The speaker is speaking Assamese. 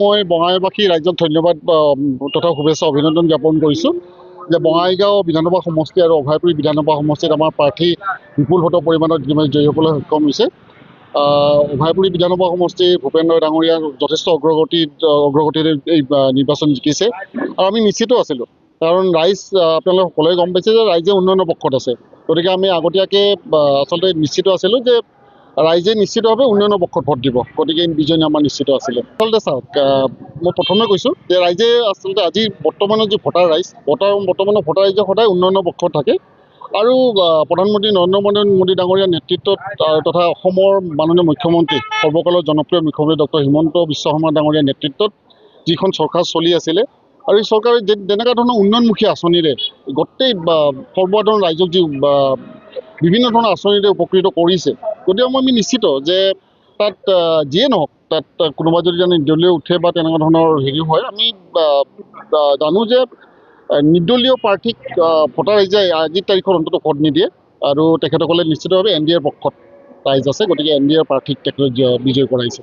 মই বঙাইগাঁওবাসী ৰাইজক ধন্যবাদ তথা শুভেচ্ছা অভিনন্দন জ্ঞাপন কৰিছোঁ যে বঙাইগাঁও বিধানসভা সমষ্টি আৰু অভয়পুৰী বিধানসভা সমষ্টিত আমাৰ প্ৰাৰ্থী বিপুল ভোটৰ পৰিমাণত জয়ী হ'বলৈ সক্ষম হৈছে। অভয়পুৰী বিধানসভা সমষ্টিৰ ভূপেন্দ্ৰ ডাঙৰীয়া যথেষ্ট অগ্ৰগতিৰে এই নিৰ্বাচন জিকিছে আৰু আমি নিশ্চিত আছিলোঁ, কাৰণ ৰাইজ আপোনালোকে সকলোৱে গম পাইছে যে ৰাইজে উন্নয়নৰ পক্ষত আছে। গতিকে আমি আগতীয়াকৈ আচলতে নিশ্চিত আছিলোঁ যে ৰাইজে নিশ্চিতভাৱে উন্নয়নৰ পক্ষত ভোট দিব, গতিকে বিজয়ী আমাৰ নিশ্চিত আছিলে। আচলতে চাওক, মই প্ৰথমে কৈছোঁ যে ৰাইজে আচলতে আজি বৰ্তমানৰ যি ভোটাৰ ৰাইজ বৰ্তমানৰ ভোটাৰ ৰাইজে সদায় উন্নয়নৰ পক্ষত থাকে আৰু প্ৰধানমন্ত্ৰী নৰেন্দ্ৰ মোদী ডাঙৰীয়াৰ নেতৃত্বত তথা অসমৰ মাননীয় মুখ্যমন্ত্ৰী সৰ্বকালৰ জনপ্ৰিয় মুখ্যমন্ত্ৰী ডক্টৰ হিমন্ত বিশ্ব শৰ্মা ডাঙৰীয়াৰ নেতৃত্বত যিখন চৰকাৰ চলি আছিলে আৰু এই চৰকাৰে যেনেকুৱা ধৰণৰ উন্নয়নমুখী আঁচনিৰে গোটেই সৰ্বসাধাৰণ ৰাইজক যি বিভিন্ন ধৰণৰ আঁচনিৰে উপকৃত কৰিছে, গতিকে আমি নিশ্চিত যে তাত যিয়ে নহওক, তাত কোনোবা যদি নিৰ্দলীয় উঠে বা তেনেকুৱা ধৰণৰ হেৰি হয়, আমি জানো যে নিৰ্দলীয় প্ৰাৰ্থীক ভোটাৰ ৰাইজে আজিৰ তাৰিখত অন্ততঃ ভোট নিদিয়ে আৰু তেখেতসকলে নিশ্চিতভাৱে NDAৰ পক্ষত ৰাইজ আছে, গতিকে NDAৰ প্ৰাৰ্থীক তেখেতে বিজয় কৰাইছে।